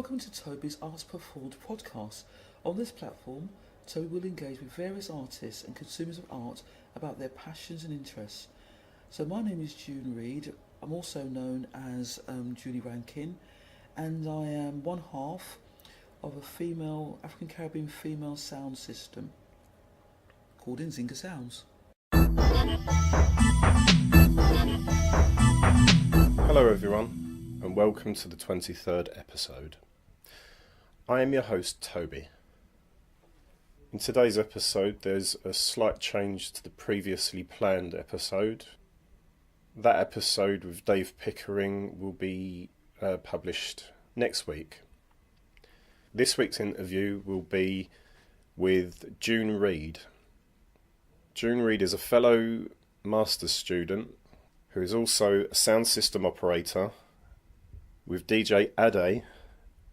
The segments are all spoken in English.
Welcome to Tobi's Ask Performed podcast. On this platform, Tobi will engage with various artists and consumers of art about their passions and interests. So my name is June Reid. I'm also known as Julie Rankin, and I am one half of a female, African Caribbean female sound system called Nzinga Sounds. Hello everyone, and welcome to the 23rd episode. I am your host Tobi. In today's episode there's a slight change to the previously planned episode. That episode with Dave Pickering will be published next week. This week's interview will be with June Reid. June Reid is a fellow master's student who is also a sound system operator with DJ Ade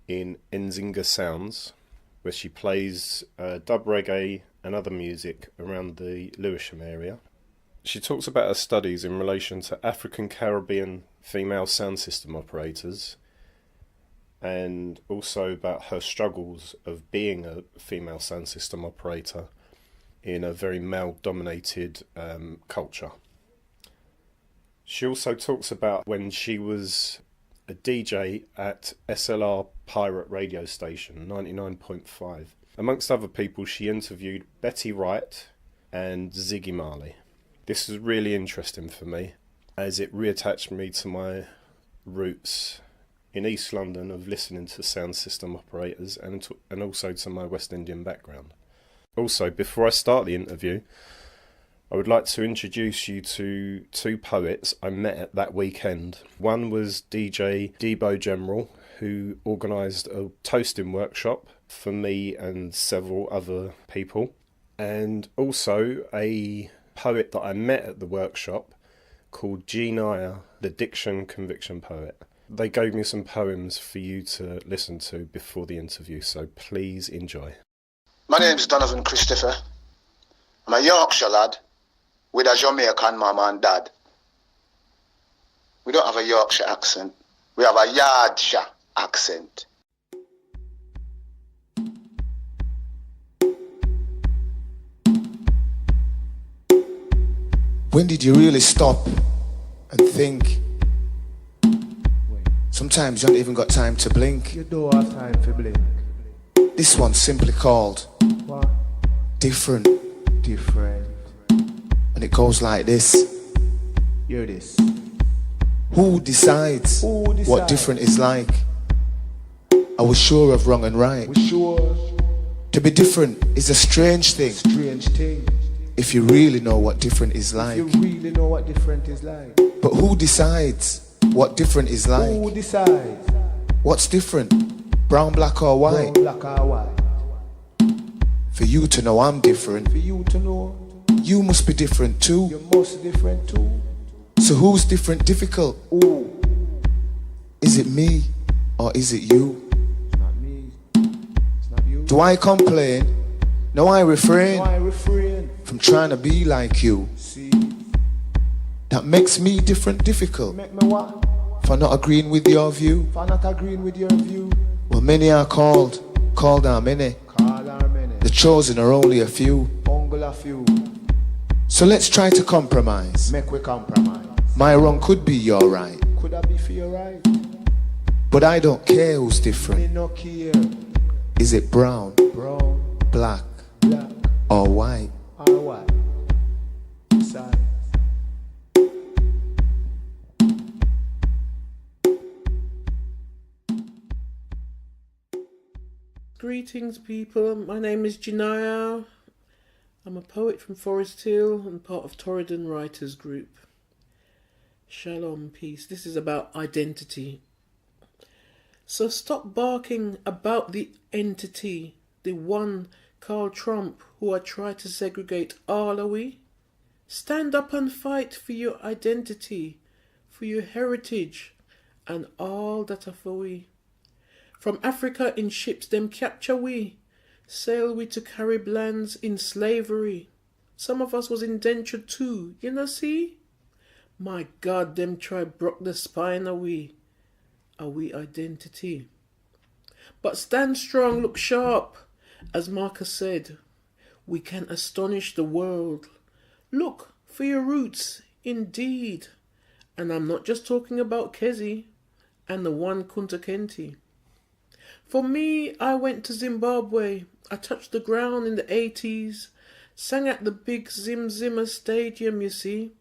in Nzinga Sounds, where she plays dub reggae and other music around the Lewisham area. She talks about her studies in relation to African Caribbean female sound system operators, and also about her struggles of being a female sound system operator in a very male-dominated culture. She also talks about when she was a DJ at SLR Pirate radio station 99.5. Amongst other people, she interviewed Wright and Ziggy Marley. This was really interesting for me, as it reattached me to my roots in East London of listening to sound system operators and also to my West Indian background. Also, before I start the interview, I would like to introduce you to two poets I met at that weekend. One was DJ Debo General, who organised a toasting workshop for me and several other people, and also a poet that I met at the workshop called June, the Diction Conviction poet. They gave me some poems for you to listen to before the interview, so please enjoy. My name's Donovan Christopher. I'm a Yorkshire lad with a Jamaican mum and dad. We don't have a Yorkshire accent. We have a Yardshire accent. When did you really stop and think? Sometimes you haven't even got time to blink. You don't have time to blink. This one's simply called What? Different. Different. And it goes like this. Hear this. Who decides what different is like? Are we sure of wrong and right? We sure. To be different is a strange thing. Strange thing. If you really know what different is like. You really know what different is like. But who decides what different is like? Who decides? What's different? Brown, black or white? Brown, black or white. For you to know I'm different, For you to know, you must be different too. you must be different too. So who's different difficult? Who? Is it me or is it you? It's not me. It's not you. Do I complain? No, I refrain No, I refrain. from trying to be like you. See, That makes me different difficult make me what? for not agreeing with your view. For not agreeing with your view. Well, many are called are many. Call our many. The chosen are only a few. Ungle a few. So let's try to compromise. Make we compromise. My wrong could be your right, Could that be for your right? but I don't care who's Me different. no care. Is it brown, Brown, black black, or white? or white. Side. Greetings people, my name is June. I'm a poet from Forest Hill and part of Torridon Writers Group. Shalom, peace. This is about identity. So stop barking about the entity, the one Carl Trump who I try to segregate all are we? Stand up and fight for your identity, for your heritage and all that are for we. From Africa in ships them capture we, sail we to Carib lands in slavery. Some of us was indentured too, you know see? My God, them try broke the spine of we identity. But stand strong, look sharp. As Marcus said, we can astonish the world. Look for your roots, indeed. And I'm not just talking about Kezi and the one Kunta Kinte. For me, I went to Zimbabwe. I touched the ground in the 80s, sang at the big Zimzima Stadium, you see,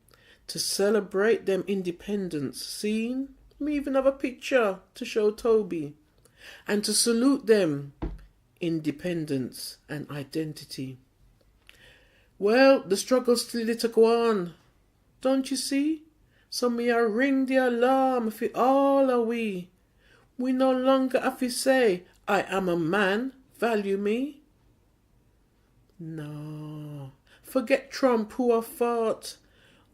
to celebrate them independence. Seen? Me even have a picture to show Tobi. And to salute them independence and identity. Well, the struggle still to go on. Don't you see? So me a ring the alarm if it all are we. We no longer have to say, I am a man, value me. No. Forget Trump who I fought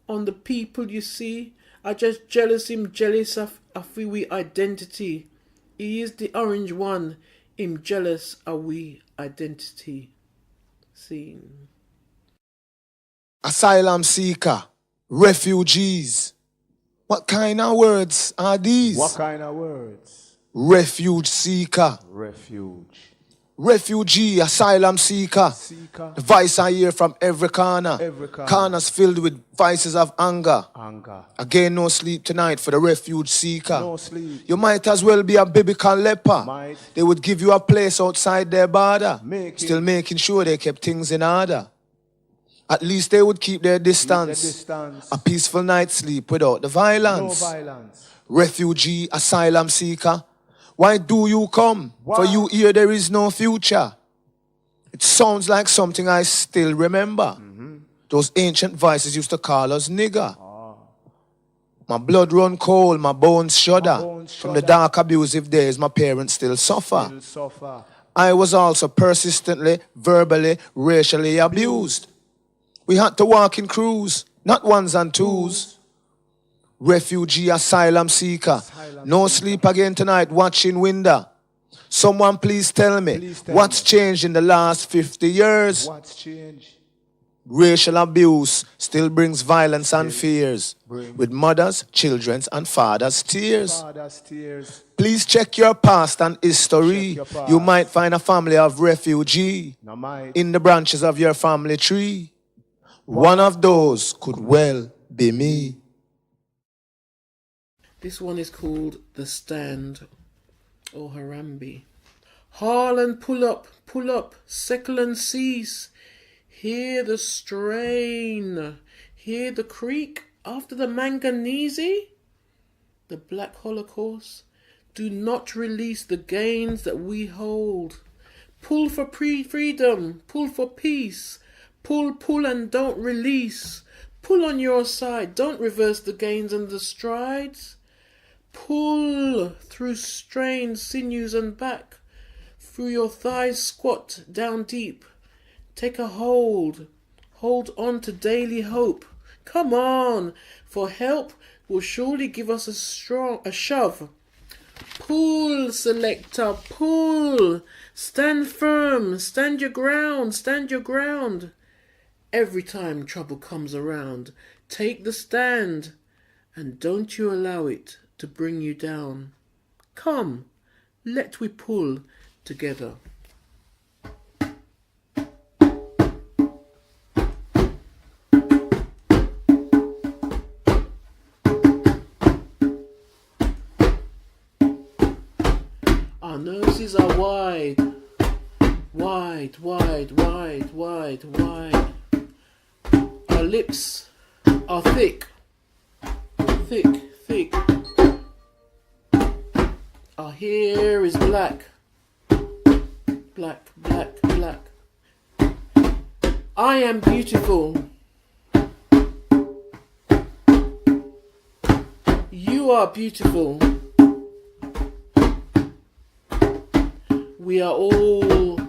on the people you see. I just him jealous of we identity. He is the orange one, him jealous of we identity. Scene. Asylum seeker, refugees. What kind of words are these? What kind of words? Refuge seeker. Refuge. Refugee, asylum seeker. Seeker. The voice I hear from every corner. Every corner. Corners filled with voices of anger. Anger. Again, no sleep tonight for the refuge seeker. No sleep. You might as well be a biblical leper. Might. They would give you a place outside their border. Still making sure they kept things in order. At least they would keep their distance. A peaceful night's sleep without the violence. No violence. Refugee, asylum seeker. Why do you come? Why? For you here there is no future. It sounds like something I still remember. Those ancient voices used to call us nigger. My blood run cold, my bones shudder. From the dark abusive days my parents still suffer. I was also persistently, verbally, racially abused. We had to walk in crews, not ones and twos. Refugee, asylum seeker. No sleep again tonight, watching window. Someone please tell me, what's changed in the last 50 years? What's changed? Racial abuse still brings violence and fears. With mothers, children's and fathers' tears. Please check your past and history. You might find a family of refugee in the branches of your family tree. One of those could well be me. This one is called The Stand, or Harambe. Haul and pull up, settle and cease. Hear the strain, hear the creak after the manganese. The Black Holocaust, do not release the gains that we hold. Pull for freedom, pull for peace. Pull and don't release. Pull on your side, don't reverse the gains and the strides. Pull through strains, sinews and back. Through your thighs squat down deep. Take a hold. Hold on to daily hope. Come on, for help will surely give us a shove. Pull, selector, pull. Stand firm, stand your ground, stand your ground. Every time trouble comes around, take the stand, and don't you allow it to bring you down. Come, let we pull together. Our noses are wide, wide, wide, wide, wide, wide. Our lips are thick, thick, thick. Our hair is black, black, black, black. I am beautiful. You are beautiful. We are all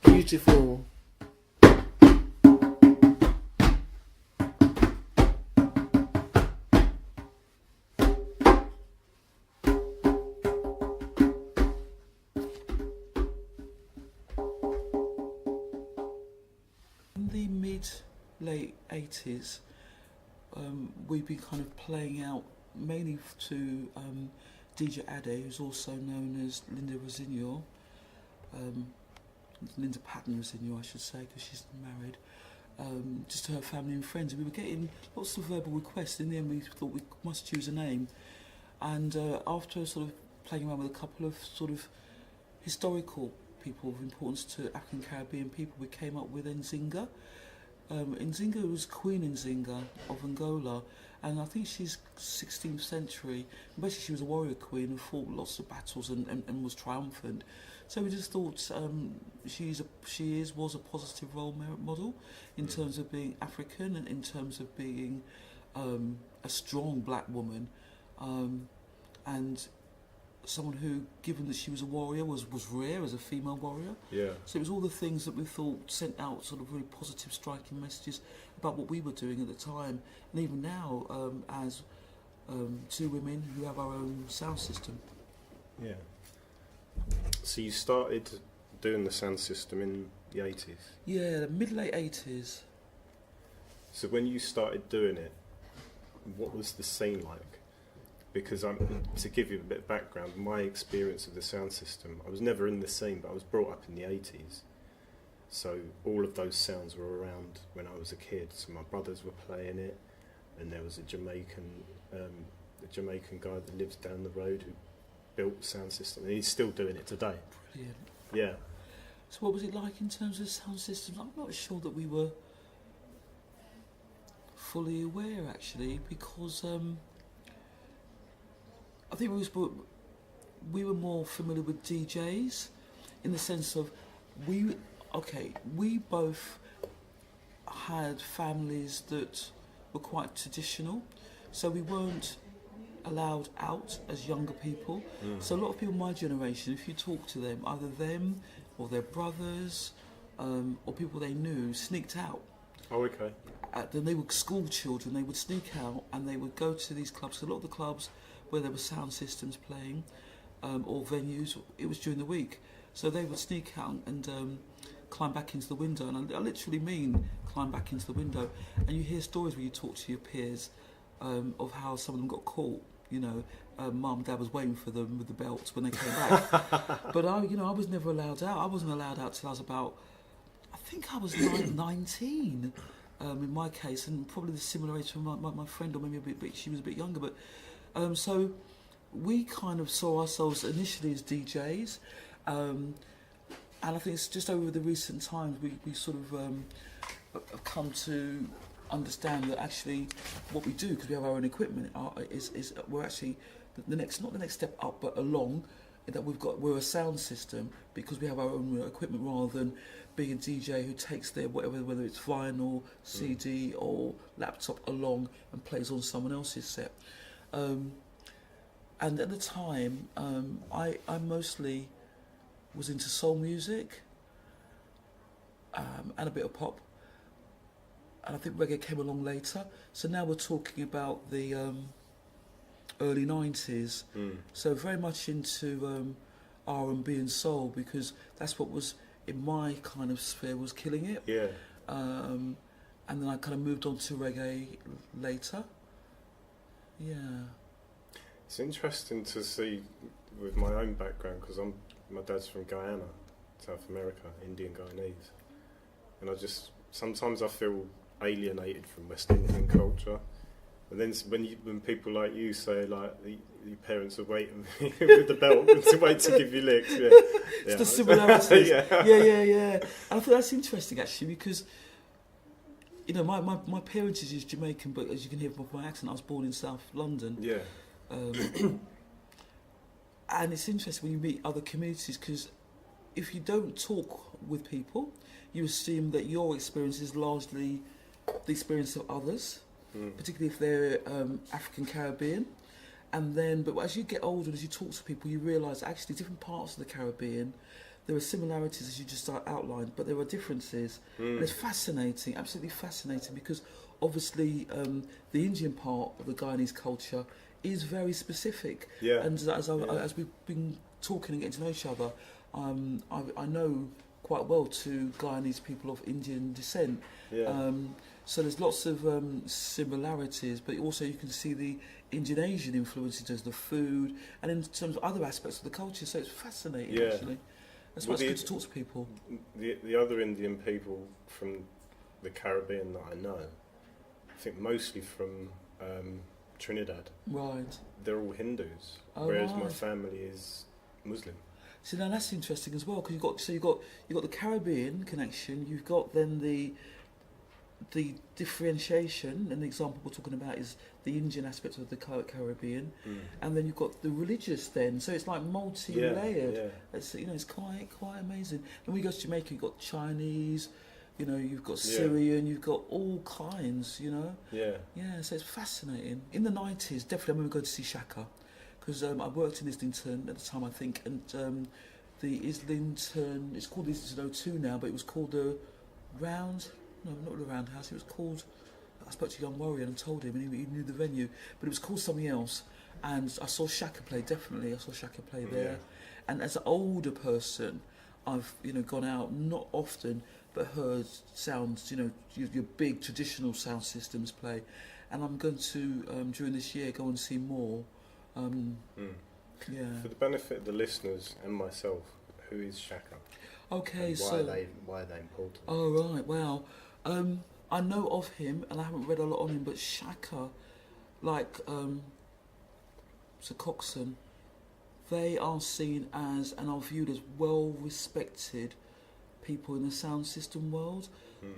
beautiful. In the mid-late 80s, we've been kind of playing out mainly to DJ Ade, who's also known as Linda Rosinio, Linda Patton Rosinio, I should say, because she's married, just to her family and friends. And we were getting lots of verbal requests. In the end, we thought we must choose a name. And after sort of playing around with a couple of sort of historical people of importance to African Caribbean people, we came up with Nzinga. Nzinga was Queen Nzinga of Angola, and I think she's 16th century. Basically, she was a warrior queen who fought lots of battles and was triumphant. So we just thought was a positive role model in terms of being African and in terms of being a strong black woman, and someone who, given that she was a warrior, was rare as a female warrior. Yeah. So it was all the things that we thought sent out sort of really positive, striking messages about what we were doing at the time, and even now as two women who have our own sound system. Yeah. So you started doing the sound system in the 80s? Yeah, mid-late 80s. So when you started doing it, what was the scene like? Because to give you a bit of background, my experience of the sound system, I was never in the scene, but I was brought up in the 80s. So all of those sounds were around when I was a kid. So my brothers were playing it, and there was a Jamaican guy that lives down the road who built the sound system, and he's still doing it today. Brilliant. Yeah. So what was it like in terms of sound systems? I'm not sure that we were fully aware, actually, because I think we were more familiar with DJs in the sense of we both had families that were quite traditional, so we weren't allowed out as younger people. So a lot of people my generation, if you talk to them, either them or their brothers or people they knew, sneaked out. Oh, okay. Then they were school children, they would sneak out and they would go to these clubs. A lot of the clubs where there were sound systems playing or venues, it was during the week. So they would sneak out and climb back into the window. And I literally mean climb back into the window. And you hear stories where you talk to your peers of how some of them got caught. You know, mum and dad was waiting for them with the belts when they came back. But I was never allowed out. I wasn't allowed out till I was about, I think I was 19 in my case, and probably the similar age to my friend, or maybe she was a bit younger. But so we kind of saw ourselves initially as DJs, and I think it's just over the recent times we sort of have come to understand that actually what we do, because we have our own equipment, is we're actually not the next step up, but along, that we're a sound system because we have our own equipment rather than being a DJ who takes their whether it's vinyl, CD or laptop along and plays on someone else's set. And at the time, I mostly was into soul music and a bit of pop. And I think reggae came along later. So now we're talking about the early 90s. So very much into R&B and soul, because that's what was in my kind of sphere was killing it. Yeah. And then I kind of moved on to reggae later. Yeah. It's interesting to see with my own background, because my dad's from Guyana, South America, Indian Guyanese, and sometimes I feel alienated from West Indian culture. And then when people like you say like your parents are waiting with the belt and to wait to give you licks, yeah, it's the similarities. yeah. And I thought that's interesting actually, because you know my parents is Jamaican, but as you can hear from my accent, I was born in South London. Yeah. And it's interesting when you meet other communities, because if you don't talk with people, you assume that your experience is largely the experience of others, particularly if they're African Caribbean. And then, but as you get older, as you talk to people, you realise actually different parts of the Caribbean, there are similarities as you just outlined, but there are differences. And it's fascinating, absolutely fascinating, because obviously the Indian part of the Guyanese culture is very specific. Yeah. And as we've been talking and getting to know each other, I know quite well to Guyanese people of Indian descent. Yeah. So there's lots of similarities, but also you can see the Indian-Asian influence in terms of the food and in terms of other aspects of the culture. So it's fascinating, Yeah. actually. That's why Well, it's good to talk to people. The other Indian people from the Caribbean that I know, I think mostly from Trinidad, Right. they're all Hindus, Oh, whereas my right. family is Muslim. So now that's interesting as well, because you've got the Caribbean connection. You've got then the differentiation, and the example we're talking about is the Indian aspect of the Caribbean, and then you've got the religious. Then, so it's like multi-layered. Yeah. It's it's quite amazing. And when you go to Jamaica, you've got Chinese, you've got Yeah. Syrian, you've got all kinds. Yeah. Yeah. So it's fascinating. In the 90s, definitely, I remember going to see Shaka, because I worked in Islington at the time, I think, and the Islington, it's called Islington 02 now, but it was called the Round. No, not the Roundhouse. It was called. I spoke to Young Warrior and told him, and he knew the venue, but it was called something else. And I saw Shaka play. Definitely, I saw Shaka play there. Yeah. And as an older person, I've gone out not often, but heard sounds. Your big traditional sound systems play, and I'm going to during this year go and see more. Yeah. For the benefit of the listeners and myself, who is Shaka? Okay, And so. why are they important? Oh right, wow. I know of him, and I haven't read a lot on him, but Shaka, like Sir Coxsone, they are seen as and are viewed as well-respected people in the sound system world,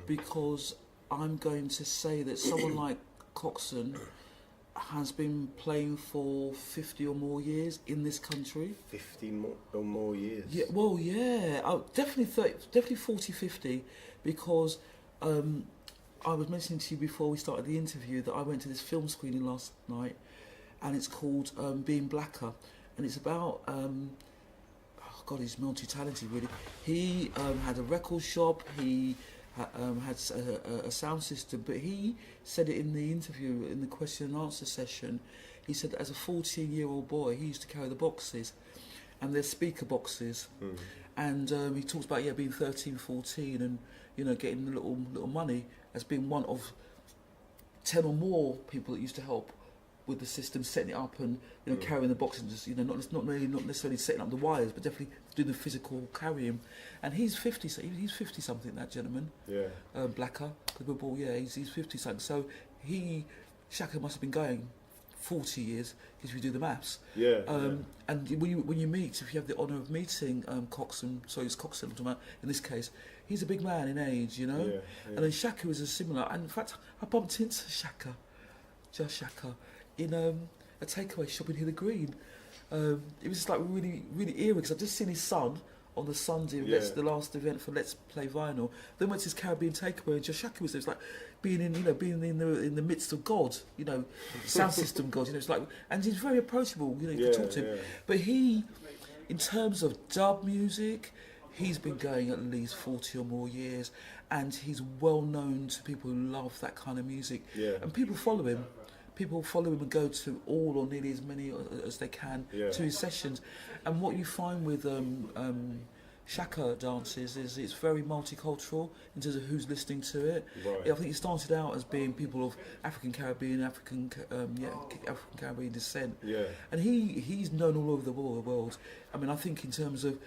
because I'm going to say that someone like Coxsone has been playing for 50 or more years in this country. 50 or more years? Yeah, well, yeah, definitely 30, definitely 40, 50, because I was mentioning to you before we started the interview that I went to this film screening last night, and it's called Being Blacker, and it's about, oh God, he's multi-talented really. He had a record shop, he had a sound system, but he said it in the interview, in the question and answer session, he said that as a 14-year-old boy, he used to carry the boxes, and they're speaker boxes, and he talks about being 13, 14, and getting a little money as being one of 10 or more people that used to help with the system, setting it up and carrying the boxes, just not necessarily setting up the wires, but definitely doing the physical carrying. And he's 50, so he's 50 something, that gentleman. Yeah. Blacker, he's 50 something. So Shaka must have been going 40 years, if you do the maths. Yeah. And when you meet, if you have the honour of meeting Coxsone, sorry, it's Coxsone I'm talking about, in this case, he's a big man in age, Yeah. And then Shaka was a similar, and in fact, I bumped into Shaka, in a takeaway shop in Hither Green. It was just like really, really eerie, because I'd just seen his son on the Sunday, the last event for Let's Play Vinyl. Then went to his Caribbean takeaway, and Shaka was there. It was like being in the midst of God, sound system God. It's like, and he's very approachable. You could talk to him. Yeah. But he, in terms of dub music, he's been going at least 40 or more years, and he's well known to people who love that kind of music. Yeah. And people follow him. People follow him and go to all or nearly as many as they can to his sessions. And what you find with Shaka dances is it's very multicultural in terms of who's listening to it. Right. I think it started out as being people of African Caribbean descent. Yeah. And he's known all over the world. I mean, I think in terms of,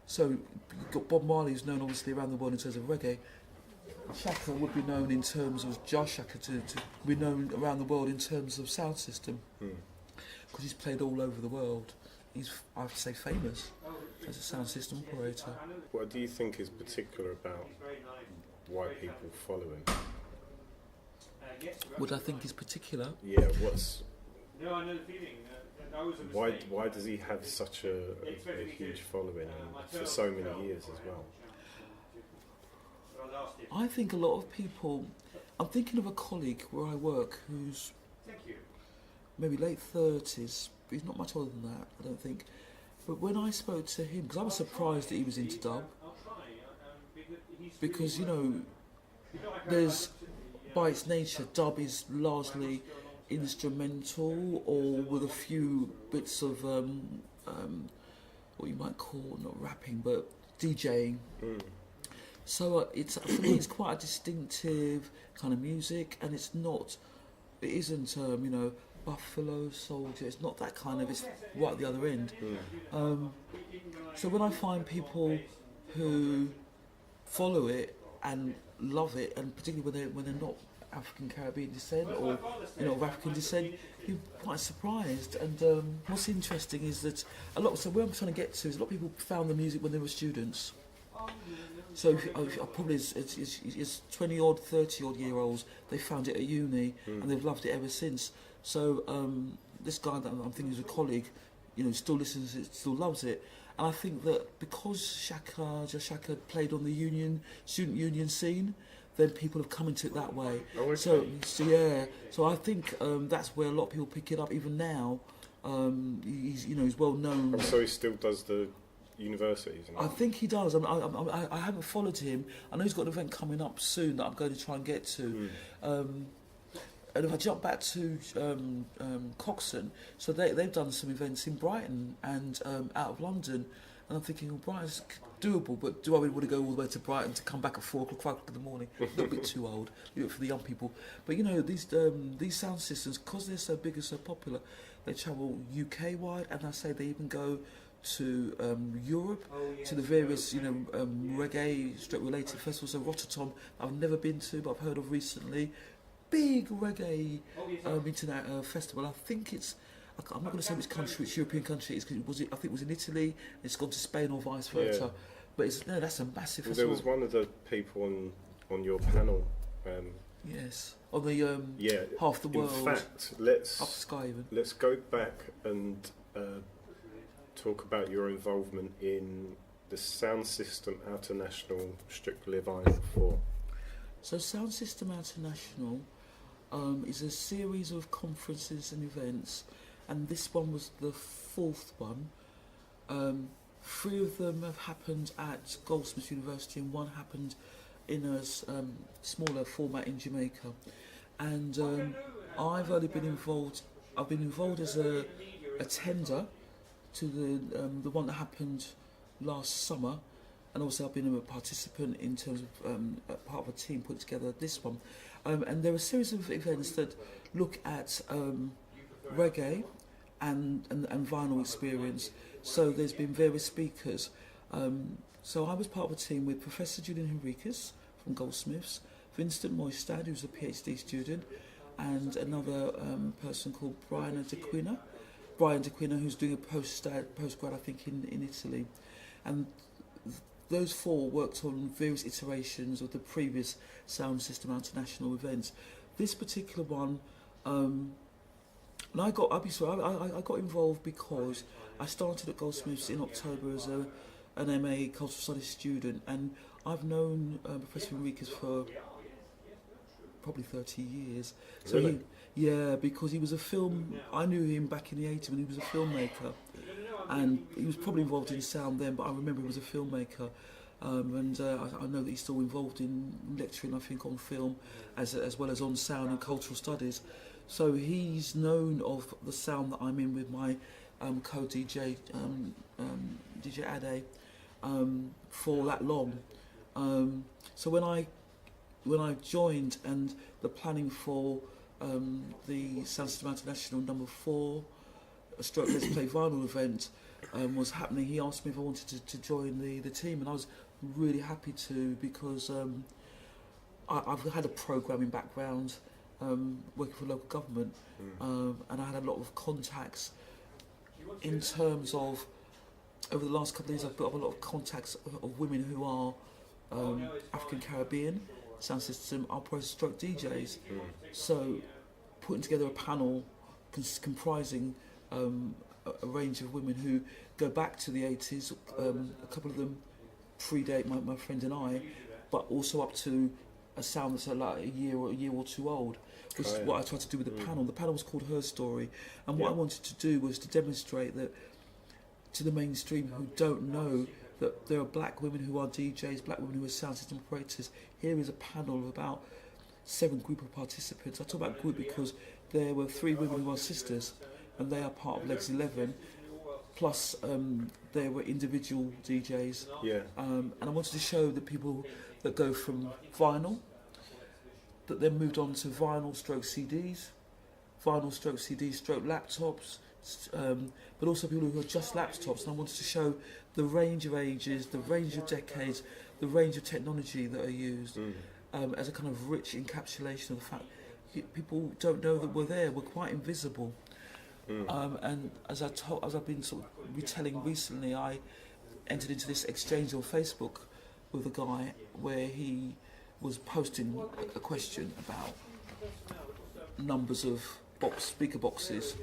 so you've got Bob Marley, who's known obviously around the world in terms of reggae. Shaka would be known in terms of Just Shaka to be known around the world in terms of sound system, because he's played all over the world. He's, I have to say, famous as a sound system operator. What do you think is particular about why people follow him? What I think is particular. Yeah, why does he have such a huge following and for so many years as well? I think a lot of people. I'm thinking of a colleague where I work who's maybe late 30s. He's not much older than that, I don't think. But when I spoke to him, because I was surprised that he was into dub, because there's, by its nature, dub is largely instrumental or with a few bits of what you might call, not rapping, but DJing. So it's for me, it's quite a distinctive kind of music, and it isn't Buffalo Soldier. It's not that kind of. It's right at the other end. So when I find people who follow it and love it, and particularly when they're not African Caribbean descent or of African descent, you're quite surprised. And what's interesting is that so where I'm trying to get to is a lot of people found the music when they were students. So probably it's 20 odd, 30 odd year olds. They found it at uni and they've loved it ever since. So this guy that I'm thinking is a colleague, still listens to it, still loves it. And I think that because Shaka played on the student union scene, then people have come into it that way. Oh, okay. So I think that's where a lot of people pick it up. Even now, he's well known. Oh, so he still does the universities. I think he does. I haven't followed him. I know he's got an event coming up soon that I'm going to try and get to. And if I jump back to Coxon, so they've done some events in Brighton and out of London, and I'm thinking, well, Brighton's doable, but do I really want to go all the way to Brighton to come back at 4 o'clock, 5 o'clock in the morning? A little bit too old, for the young people. But these sound systems, because they're so big and so popular, they travel UK wide, and I say they even go to Europe, to the various reggae related festivals. So Rotterdam, I've never been to, but I've heard of recently. Big reggae internet festival. I think I'm not going to say which country, which European country it is, because I think it was in Italy. It's gone to Spain or vice versa. Yeah. But that's a massive festival. There was one of the people on your panel. Yes, on the half the world. In fact, let's up the sky even. Let's go back and talk about your involvement in the Sound System International Strictly Vinyl 4. So Sound System International is a series of conferences and events, and this one was the 4th one. 3 of them have happened at Goldsmiths University, and 1 happened in a smaller format in Jamaica. And I've only been involved. I've been involved as a attender to the one that happened last summer. And also I've been a participant in terms of part of a team put together this one. And there are a series of events that look at reggae and vinyl experience. So there's been various speakers. So I was part of a team with Professor Julian Henriquez from Goldsmiths, Vincent Moistad, who's a PhD student, and another person called Brian De Quina, who's doing a postgrad, I think, in Italy. And those 4 worked on various iterations of the previous Sound System International events. This particular one, and I got involved because I started at Goldsmiths in October as an MA Cultural Studies student, and I've known Professor Enriquez for probably 30 years. So Really? Because he was I knew him back in the 80s when he was a filmmaker. And he was probably involved in sound then, but I remember he was a filmmaker. I know that he's still involved in lecturing, I think, on film, as well as on sound and cultural studies. So he's known of the sound that I'm in with my co-DJ, DJ Ade, for that long. So when I joined, and the planning for the Sound System International number 4 Stroke Let's Play Vinyl event was happening, he asked me if I wanted to join the team, and I was really happy to, because I've had a programming background working for local government, and I had a lot of contacts in terms of, over the last couple of years I've built up a lot of contacts of women who are African Caribbean sound system operator stroke DJs. So putting together a panel comprising a range of women who go back to the 80s, a couple of them predate my friend and I, but also up to a sound that's like a year or 2 old, which is what I tried to do with the panel. The panel was called Her Story, and what I wanted to do was to demonstrate that to the mainstream who don't know that there are black women who are DJs, black women who are sound system operators. Here is a panel of about 7 group of participants. I talk about group because there were 3 women who are sisters, and they are part of Legs 11. Plus, there were individual DJs. Yeah. And I wanted to show the people that go from vinyl, that then moved on to vinyl stroke CDs, vinyl stroke CDs stroke laptops, but also people who are just laptops. And I wanted to show the range of ages, the range of decades, the range of technology that are used as a kind of rich encapsulation of the fact people don't know that we're there, we're quite invisible. And as I've been sort of retelling recently, I entered into this exchange on Facebook with a guy where he was posting a question about numbers of speaker boxes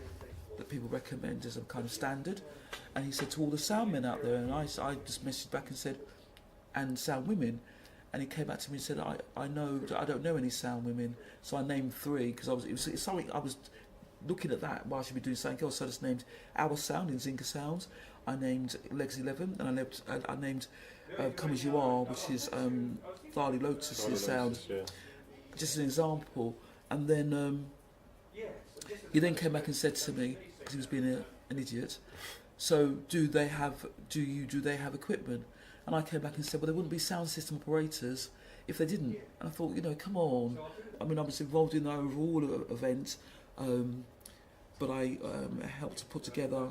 that people recommend as a kind of standard, and he said to all the sound men out there, and I just messaged back and said, and sound women, and he came back to me and said, I don't know any sound women, so I named 3 because it's something I was looking at that while I should be doing something else. So I just named Our Sound in Nzinga Sounds. I named Legs 11, and I named Come As You Are, which is Tharly Lotus's sound. Yeah. Just an example. And then he then came back and said to me, because he was being an idiot, so do they have equipment? And I came back and said, well, there wouldn't be sound system operators if they didn't. And I thought, come on. I mean, I was involved in the overall event, but I helped to put together,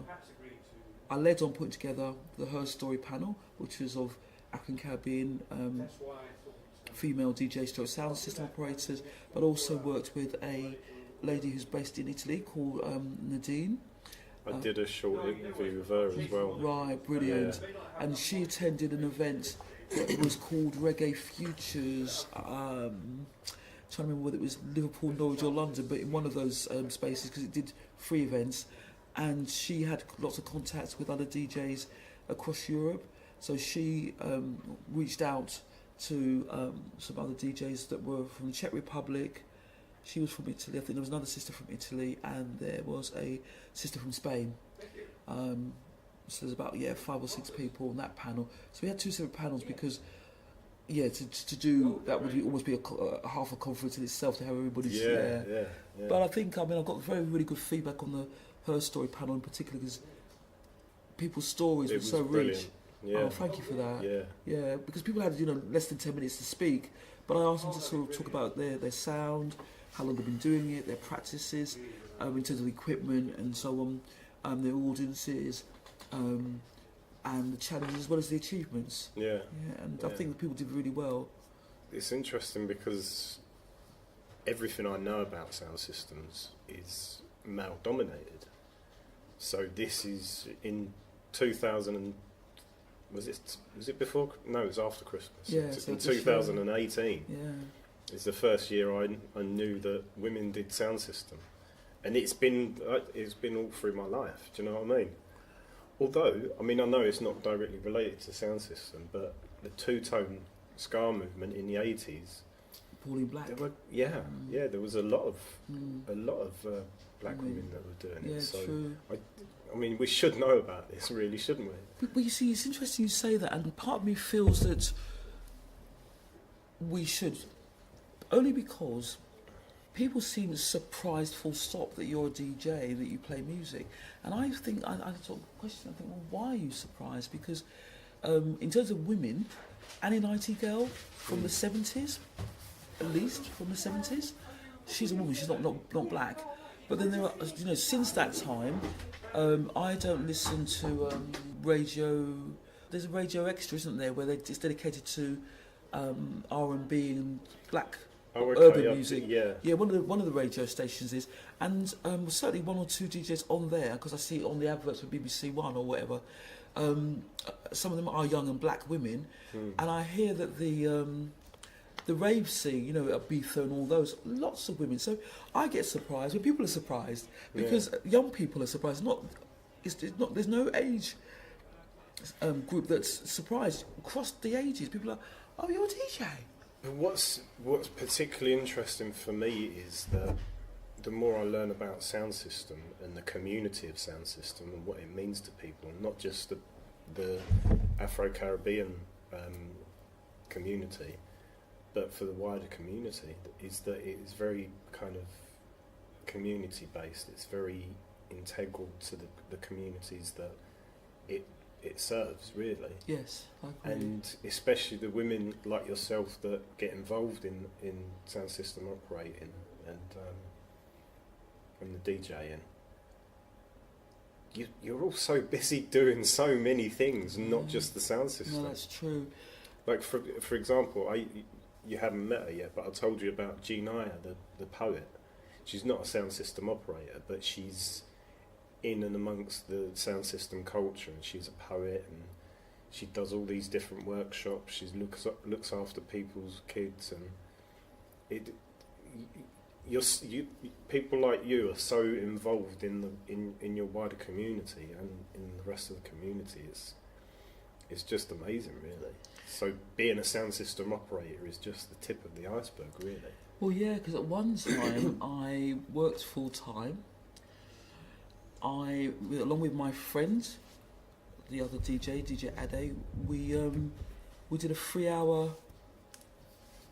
I led on putting together the Her Story panel, which was of African Caribbean female DJ stroke sound system operators, but also worked with a lady who's based in Italy called Nadine. I did a short interview with her as well. Right, brilliant. Yeah. And she attended an event that was called Reggae Futures. Trying to remember whether it was Liverpool, Norwich or London, but in one of those spaces, because it did 3 events, and she had lots of contacts with other DJs across Europe. So she reached out to some other DJs that were from the Czech Republic. She was from Italy. I think there was another sister from Italy, and there was a sister from Spain. So there's about 5 or 6 people on that panel. So we had 2 separate panels because to do that would almost be a half a conference in itself to have everybody share. Yeah. But I think I've got really good feedback on the Her Story panel in particular because people's stories were so brilliant. Rich. Yeah. Oh, thank you for that. Yeah, because people had less than 10 minutes to speak, but I asked them to sort of talk about their sound, how long they've been doing it, their practices, in terms of equipment and so on, their audiences, and the challenges as well as the achievements. Yeah. And I think the people did really well. It's interesting because everything I know about sound systems is male dominated. So this is in 2000 and was it before? No, it was after Christmas. Yeah, so in 2018. Yeah. It's the first year I knew that women did sound system, and it's been all through my life. Do you know what I mean? Although I know it's not directly related to sound system, but the 2-tone ska movement in the 80s. Pauline Black. There was a lot of black women that were doing it. So true. We should know about this, really, shouldn't we? But you see, it's interesting you say that, and part of me feels that we should, only because people seem surprised, full stop, that you're a DJ, that you play music. And I think, I sort of question, well, why are you surprised? Because in terms of women, Annie Nightingale from the 70s, at least from the 70s, she's a woman, she's not black. But then there are, since that time, I don't listen to radio. There's a Radio Extra, isn't there, where it's dedicated to R&B and black urban music. Yeah, one of the radio stations is, and certainly 1 or 2 DJs on there, because I see it on the adverts for BBC One or whatever. Some of them are young and black women, and I hear that the rave scene, Ibiza and all those, lots of women. So I get surprised when people are surprised because young people are surprised. There's no age group that's surprised across the ages. People are, oh, you're a DJ. What's particularly interesting for me is that the more I learn about sound system and the community of sound system and what it means to people, and not just the Afro-Caribbean community, but for the wider community, is that it is very kind of community-based. It's very integral to the communities that it it serves, really. Yes, I agree. And especially the women like yourself that get involved in sound system operating and the DJing. You're all so busy doing so many things, not just the sound system. No, that's true. Like for example, you haven't met her yet, but I told you about Zinga, the poet. She's not a sound system operator, but she's in and amongst the sound system culture, and she's a poet, and she does all these different workshops. She looks after people's kids, and people like you are so involved in your wider community and in the rest of the community. It's just amazing, really. So being a sound system operator is just the tip of the iceberg, really. Well, yeah, because at one time I worked full time. Along with my friend, the other DJ Ade, we did a 3-hour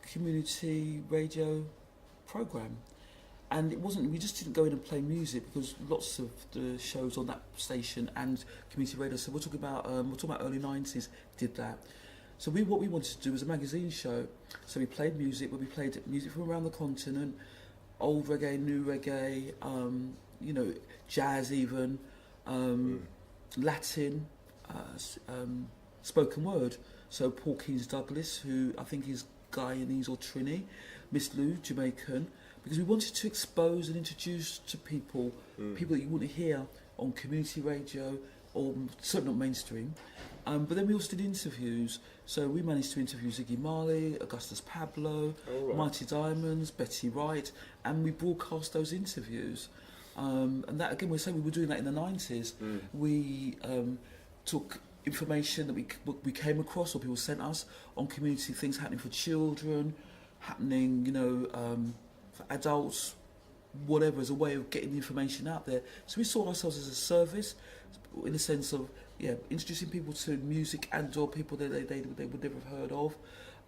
community radio program, and we just didn't go in and play music because lots of the shows on that station and community radio. So we're talking about early 90s. Did that. So what we wanted to do was a magazine show. So we played music, but we played music from around the continent, old reggae, new reggae, jazz even, Latin, spoken word. So Paul Keys Douglas, who I think is Guyanese or Trini, Miss Lou, Jamaican, because we wanted to expose and introduce to people that you wouldn't hear on community radio or certainly not mainstream. But then we also did interviews. So we managed to interview Ziggy Marley, Augustus Pablo, Mighty Diamonds, Betty Wright, and we broadcast those interviews. And that, again, we were doing that in the 90s. We took information that we came across or people sent us on community things happening for children, happening, for adults, whatever, as a way of getting the information out there. So we saw ourselves as a service, in the sense of introducing people to music and or people that they would never have heard of,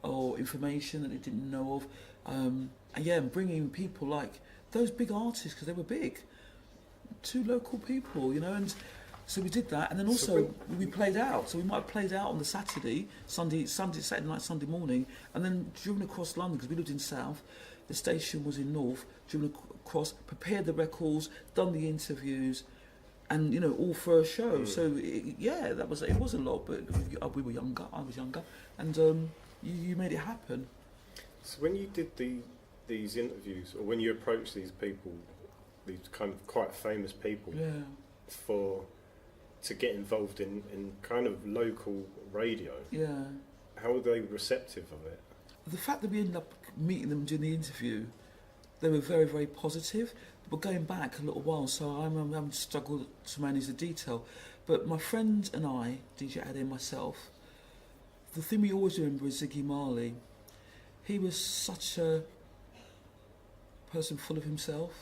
or information that they didn't know of, and bringing people like those big artists, because they were big, to local people, and so we did that. And then also we played out, so we might have played out on the Saturday night, Sunday morning, and then driven across London, because we lived in South, the station was in North, driven across, prepared the records, done the interviews, and all for a show. So it was a lot, but we were younger, I was younger, and you made it happen. So when you did these interviews, or when you approached these people, these kind of quite famous people, to get involved in kind of local radio, how were they receptive of it? The fact that we ended up meeting them during the interview, they were very, very positive. But going back a little while, so I'm having struggled to manage the detail. But my friend and I, DJ Ade and myself, the thing we always remember is Ziggy Marley. He was such a person full of himself.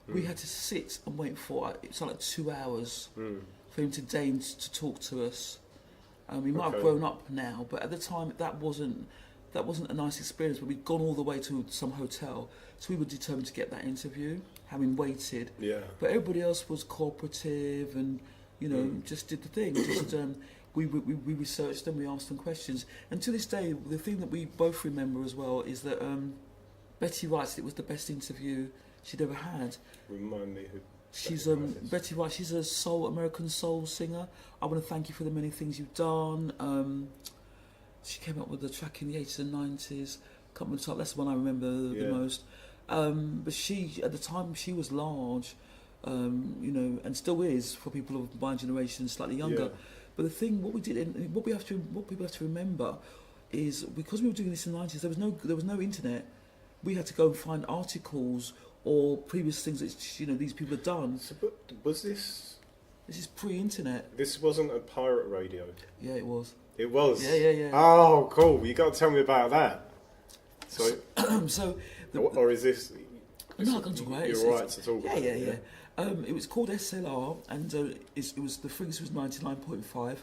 We had to sit and wait for it's like 2 hours for him to deign to talk to us. He might have grown up now, but at the time that wasn't a nice experience. But we'd gone all the way to some hotel, so we were determined to get that interview, having waited. Yeah. But everybody else was cooperative and just did the thing. Just we researched them, we asked them questions, and to this day, the thing that we both remember as well is that Betty Wright said it was the best interview she'd ever had. Remind me who. She's Betty Wright. She's a American soul singer. I want to thank you for the many things you've done. She came up with the track in the 80s and 90s. Can't remember the title. That's the one I remember the most. But she, at the time, she was large, and still is for people of my generation, slightly younger. But the thing, what we did, and what people have to remember, is because we were doing this in the 90s, there was no internet. We had to go and find articles or previous things that these people had done. So, but was this? This is pre-internet. This wasn't a pirate radio. Yeah, it was. It was. Yeah. Oh, cool! You got to tell me about that. So, or is this? No, I can talk about it. You're right to talk about it. Yeah. It was called SLR, and it was the frequency was 99.5.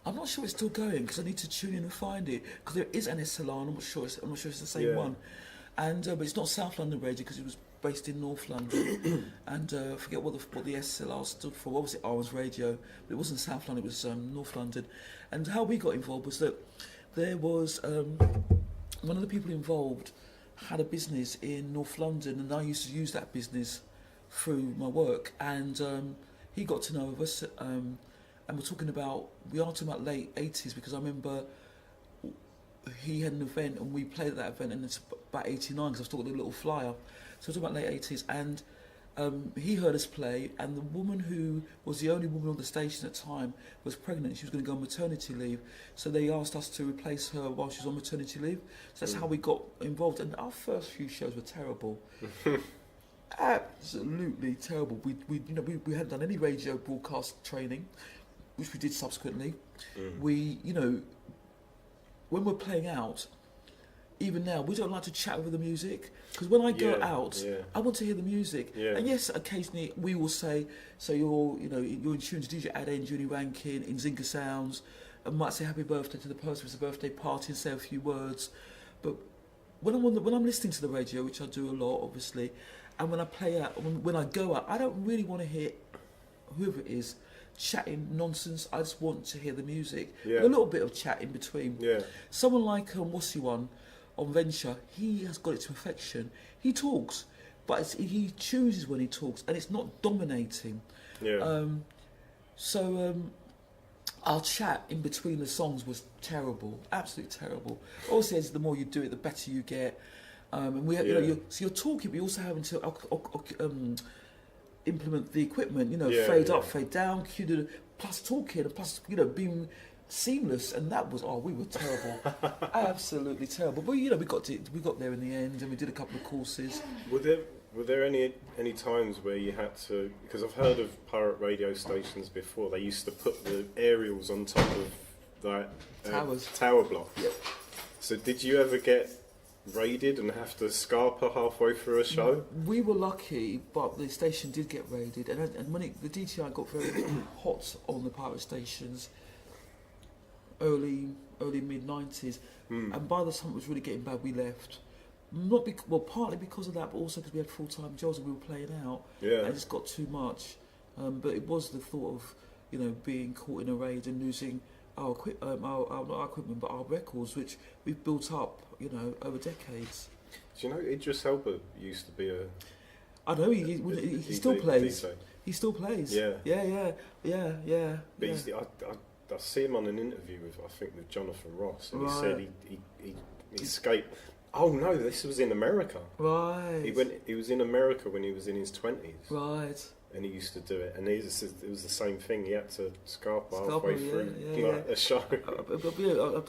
I'm not sure it's still going because I need to tune in and find it, because there is an SLR. And I'm not sure it's the same one, and but it's not South London radio because it was based in North London, and I forget what the SLR stood for. What was it? Was Radio, but it wasn't South London. It was North London. And how we got involved was that there was one of the people involved had a business in North London, and I used to use that business through my work, and he got to know of us, and we are talking about late 80s, because I remember he had an event and we played at that event, and it's about 89 because I've still got a little flyer, so we're talking about late 80s, and he heard us play, and the woman who was the only woman on the station at the time was pregnant. She was going to go on maternity leave, so they asked us to replace her while she was on maternity leave. So that's how we got involved, and our first few shows were terrible. Absolutely terrible. We hadn't done any radio broadcast training, which we did subsequently. We, when we're playing out, even now, we don't like to chat over the music, because when I go out, I want to hear the music. And yes, occasionally we will say, so you're in tune to DJ Ade and June Reid in Nzinga Sounds, and might say happy birthday to the person who's a birthday party and say a few words. But when I'm listening to the radio, which I do a lot, obviously, and when I play out, when I go out, I don't really want to hear whoever it is chatting nonsense. I just want to hear the music. A little bit of chat in between. Someone like Wasiwan on Venture, he has got it to perfection. He talks, but he chooses when he talks, and it's not dominating. Our chat in between the songs was terrible, absolutely terrible. Also, as the more you do it, the better you get. And we, so you're talking, but you're also having to implement the equipment. Fade up, fade down, plus talking, and plus being seamless, and that was we were terrible, absolutely terrible. But we got there in the end, and we did a couple of courses. Were there any times where you had to? Because I've heard of pirate radio stations before. They used to put the aerials on top of that tower block. So did you ever get raided and have to scarper halfway through a show? We were lucky, but the station did get raided, and when the DTI got very hot on the pirate stations, early mid 90s, and by the time it was really getting bad, we left. Partly because of that, but also because we had full-time jobs and we were playing out. And it just got too much. But it was the thought of being caught in a raid and losing our not our equipment, but our records, which we've built up over decades. Do you know Idris Elba used to be a? I know he still plays. DJ. He still plays. Yeah. But I see him on an interview with Jonathan Ross, and he said he escaped. Oh no, this was in America. Right. He was in America when he was in his 20s. Right. And he used to do it, and it was the same thing. He had to scarper halfway through a show.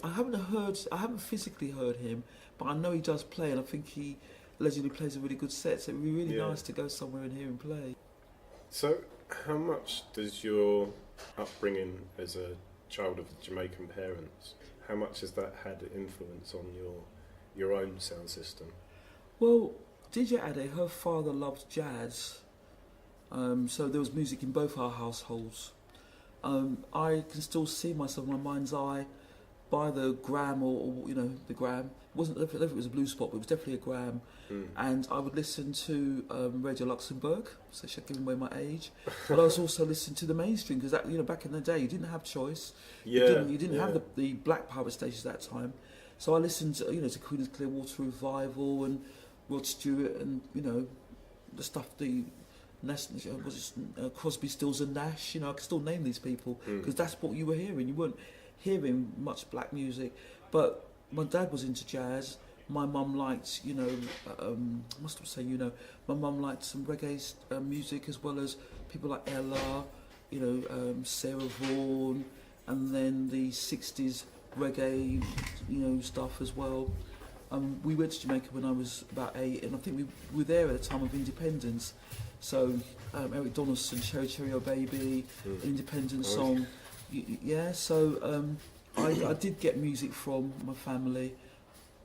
I haven't physically heard him, but I know he does play, and I think he allegedly plays a really good set. So it'd be really nice to go somewhere and hear him play. So, how much does your upbringing as a child of Jamaican parents, how much has that had influence on your own sound system? Well, DJ Ade, her father loved jazz, so there was music in both our households. I can still see myself in my mind's eye by the gram or the gram. It wasn't if it was a blue spot, but it was definitely a gram. And I would listen to Radio Luxembourg, so she's giving away my age. But I was also listening to the mainstream, because that back in the day you didn't have choice. You didn't have the black pirate stations at that time. So I listened to to Queen's Clearwater Revival and Rod Stewart and the stuff Crosby, Stills and Nash. I can still name these people because that's what you were hearing. You weren't hearing much black music, but my dad was into jazz. My mum liked, my mum liked some reggae music, as well as people like Ella, Sarah Vaughan, and then the 60s reggae, stuff as well. We went to Jamaica when I was about 8, and I think we were there at the time of independence. So Eric Donaldson, Cherry Cherry Oh Baby, an independent song. So I did get music from my family,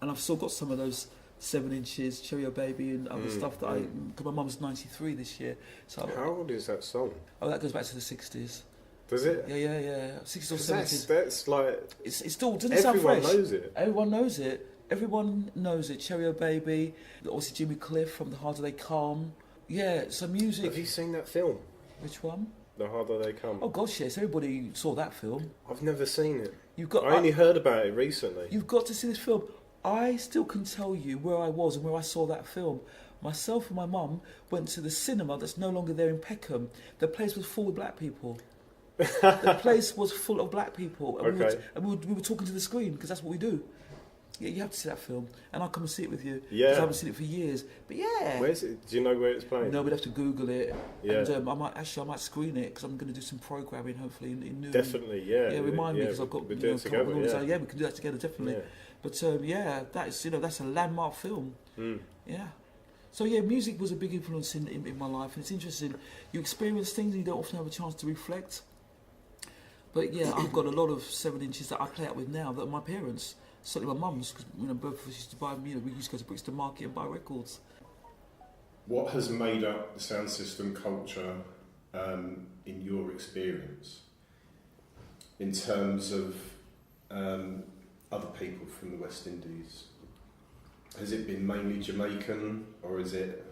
and I've still got some of those 7 inches, Cherry Oh Baby and other stuff that because my mum's 93 this year. So how old is that song? Oh, that goes back to the 60s. Does it? Yeah. 60s or 70s. That's like... It's still... Doesn't it sound fresh? Everyone knows it. Everyone knows it. Everyone knows it. Cherry O Baby, obviously Jimmy Cliff from The Harder They Come. Yeah, so music. Have you seen that film? Which one? The Harder They Come. Oh gosh, yes. Everybody saw that film. I've never seen it. I only heard about it recently. You've got to see this film. I still can tell you where I was and where I saw that film. Myself and my mum went to the cinema that's no longer there in Peckham. The place was full of black people. The place was full of black people. And Okay. we were talking to the screen because that's what we do. Yeah, you have to see that film, and I'll come and see it with you. Yeah. Because I haven't seen it for years. But yeah. Where's it? Do you know where it's playing? No, we'd have to Google it. Yeah. And I might screen it because I'm going to do some programming hopefully in Newham. Definitely, yeah. Yeah, remind me because I've got we'll do it together, yeah, we can do that together definitely. Yeah. But that's a landmark film. Mm. Yeah. So yeah, music was a big influence in my life, and it's interesting. You experience things and you don't often have a chance to reflect. But yeah, I've got a lot of 7-inches that I play out with now that my parents, certainly my mum's, because both of us used to buy. We used to go to Brixton Market and buy records. What has made up the sound system culture in your experience, in terms of other people from the West Indies? Has it been mainly Jamaican, or is it?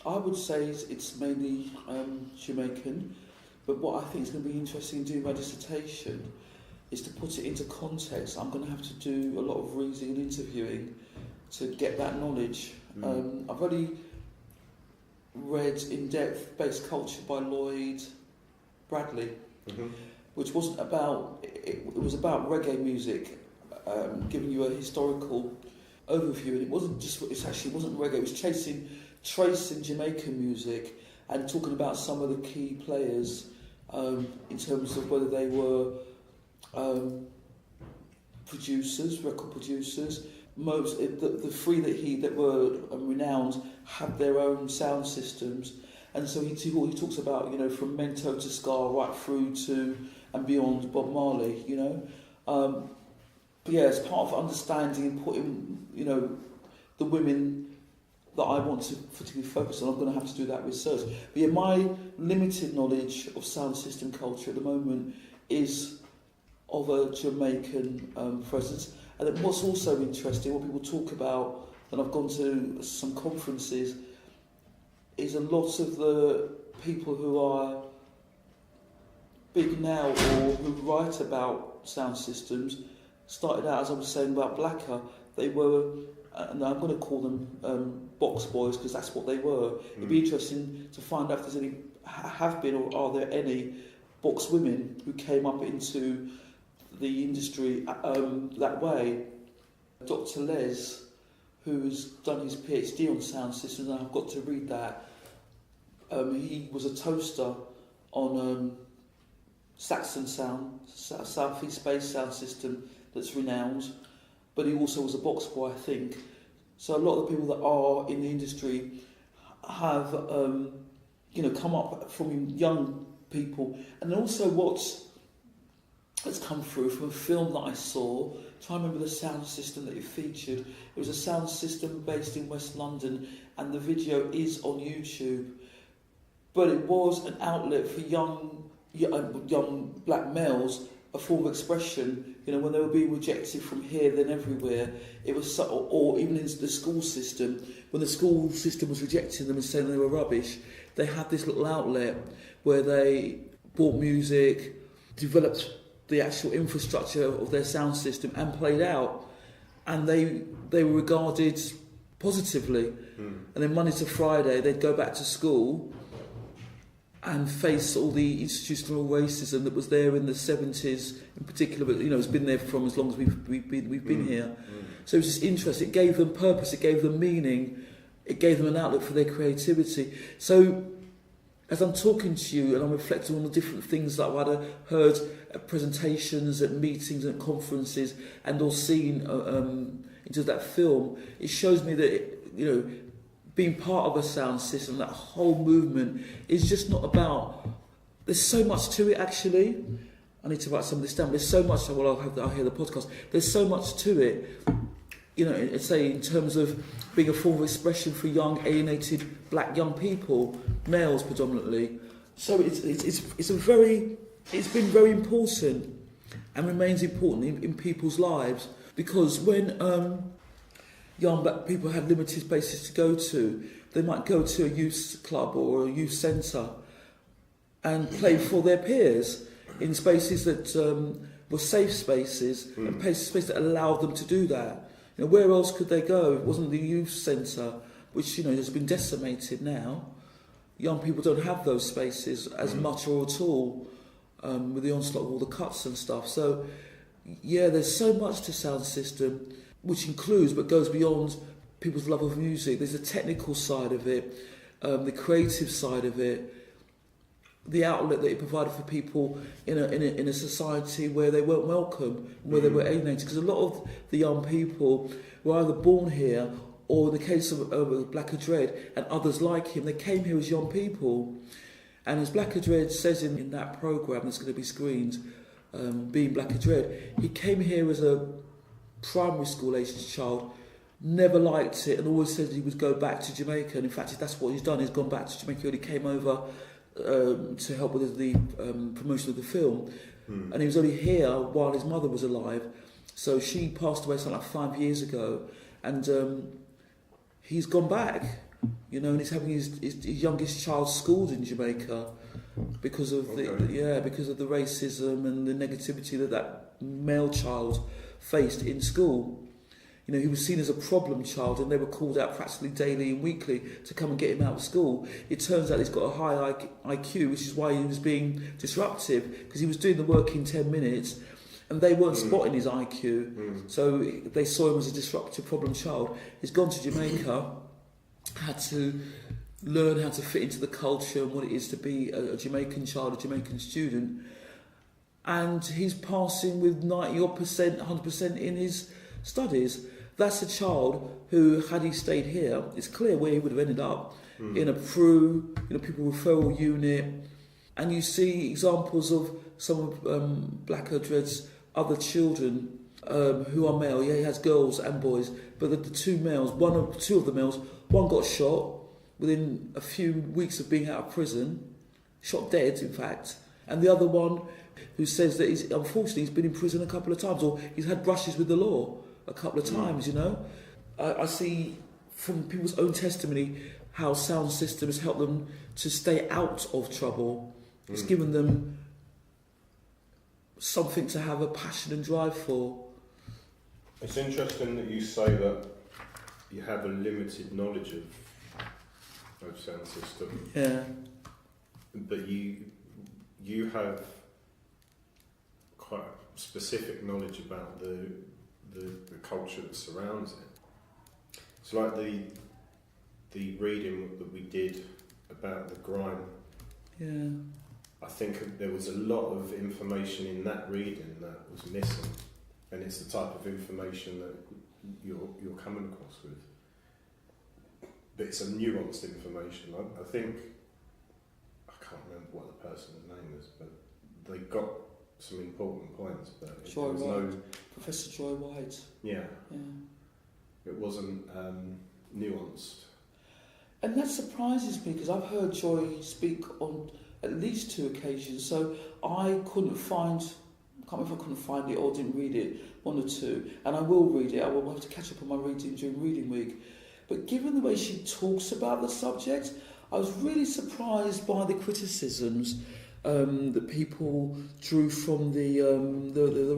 I would say it's mainly Jamaican, but what I think is going to be interesting in doing my dissertation is to put it into context. I'm going to have to do a lot of reading and interviewing to get that knowledge. I've already read in-depth Bass Culture by Lloyd Bradley, which wasn't about, it was about reggae music, giving you a historical overview, and it wasn't reggae, it was tracing Jamaican music and talking about some of the key players in terms of whether they were record producers. Most the three that were renowned had their own sound systems, and so he talks about from Mento to Ska right through to and beyond Bob Marley. But yeah, as part of understanding and putting the women that I want to particularly focus on, I'm going to have to do that research. But yeah, my limited knowledge of sound system culture at the moment is of a Jamaican presence. And then what's also interesting, what people talk about, and I've gone to some conferences, is a lot of the people who are big now or who write about sound systems started out, as I was saying about Blacker, they were, and I'm going to call them box boys because that's what they were. It'd be interesting to find out if there's have been or are there any box women who came up into the industry that way. Dr. Les, who's done his PhD on sound systems, and I've got to read that. He was a toaster on Saxon Sound, South East Space sound system that's renowned, but he also was a box boy, I think. So a lot of the people that are in the industry have, come up from young people, and also what's come through from a film that I saw. Try and remember the sound system that it featured. It was a sound system based in West London, and the video is on YouTube. But it was an outlet for young black males, a form of expression. When they were being rejected from here, then everywhere. It was subtle, or even in the school system, when the school system was rejecting them and saying they were rubbish, they had this little outlet where they bought music, developed the actual infrastructure of their sound system and played out, and they were regarded positively. And then Monday to Friday they'd go back to school and face all the institutional racism that was there in the 70s in particular, but it's been there from as long as we've been here. So it was just interesting. It gave them purpose, it gave them meaning, it gave them an outlet for their creativity. So as I'm talking to you and I'm reflecting on the different things that I've heard at presentations, at meetings, at conferences, and or seen into that film, it shows me that being part of a sound system, that whole movement, is just not about. There's so much to it. Actually, I need to write some of this down. There's so much. Well, I'll hear the podcast. There's so much to it. Say in terms of being a form of expression for young, alienated black young people, males predominantly. So it's been very important and remains important in people's lives. Because when young black people had limited places to go to, they might go to a youth club or a youth centre and play for their peers in spaces that were safe spaces and spaces that allowed them to do that. You know, where else could they go? It wasn't the youth centre, which, you know, has been decimated now. Young people don't have those spaces as much or at all with the onslaught of all the cuts and stuff. So, yeah, there's so much to sound system, which includes but goes beyond people's love of music. There's the technical side of it, the creative side of it, the outlet that it provided for people in a society where they weren't welcome, where they were alienated. Because a lot of the young people were either born here, or in the case of Black Dread and others like him, they came here as young people. And as Black Dread says in that programme that's going to be screened, Being Black Dread, he came here as a primary school aged child, never liked it, and always said he would go back to Jamaica. And in fact, that's what he's done. He's gone back to Jamaica and he came over to help with the promotion of the film. And he was only here while his mother was alive. So she passed away something like 5 years ago. And he's gone back, you know, and he's having his youngest child schooled in Jamaica because of because of the racism and the negativity that male child faced in school. You know, he was seen as a problem child, and they were called out practically daily and weekly to come and get him out of school. It turns out he's got a high IQ, which is why he was being disruptive, because he was doing the work in 10 minutes, and they weren't spotting his IQ. So they saw him as a disruptive problem child. He's gone to Jamaica, had to learn how to fit into the culture and what it is to be a Jamaican child, a Jamaican student. And he's passing with 90% 100% in his studies. That's a child who, had he stayed here, it's clear where he would have ended up, in a PRU, in a pupil referral unit. And you see examples of some of Black Dread's other children who are male. Yeah, he has girls and boys, but the two of the males, one got shot within a few weeks of being out of prison, shot dead, in fact, and the other one who says that he's been in prison a couple of times, or he's had brushes with the law a couple of times, you know. I see from people's own testimony how sound system has helped them to stay out of trouble. It's given them something to have a passion and drive for. It's interesting that you say that you have a limited knowledge of sound system. Yeah. But you have quite specific knowledge about the culture that surrounds it. It's like the reading that we did about the grime. Yeah. I think there was a lot of information in that reading that was missing, and it's the type of information that you're coming across with. But it's a nuanced information. I think, I can't remember what the person's name is, but they got some important points. But Joy Wright, Professor Joy Wright. Yeah. It wasn't nuanced. And that surprises me, because I've heard Joy speak on at least 2 occasions, so I can't remember if I couldn't find it or didn't read it, 1 or 2, and I will read it. I will have to catch up on my reading during reading week. But given the way she talks about the subject, I was really surprised by the criticisms that people drew from the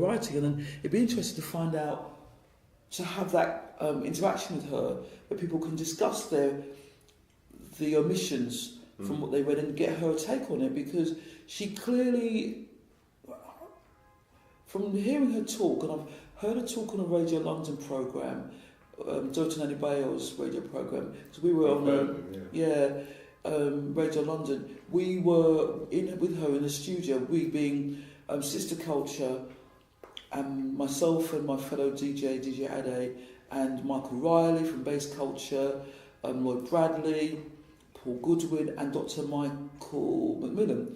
writing, and then it'd be interesting to find out, to have that interaction with her, where people can discuss the omissions from what they read and get her take on it, because she clearly, from hearing her talk, and I've heard her talk on a Radio London programme, Dotun Adebayo's radio programme, because we were on Radio London. We were with her in the studio, we being Sister Culture, and myself and my fellow DJ Ade, and Michael Riley from Bass Culture, Lloyd Bradley, Paul Goodwin, and Dr. Michael McMillan.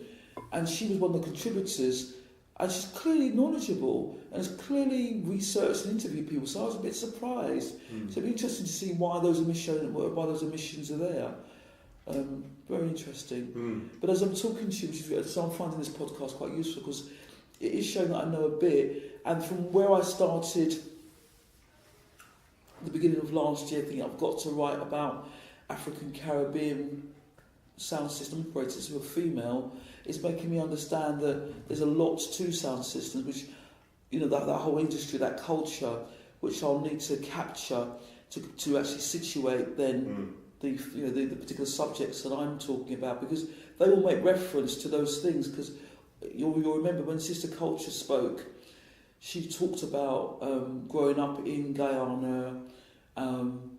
And she was one of the contributors, and she's clearly knowledgeable and has clearly researched and interviewed people, so I was a bit surprised. So it'd be interesting to see why those omissions are there. Very interesting. But as I'm talking to you, so I'm finding this podcast quite useful, because it is showing that I know a bit, and from where I started the beginning of last year, thinking I've got to write about African Caribbean sound system operators who are female. It's making me understand that there's a lot to sound systems, which, you know, that whole industry, that culture, which I'll need to capture to actually situate then the particular subjects that I'm talking about, because they will make reference to those things. Because you'll remember when Sister Culture spoke, she talked about growing up in Guyana and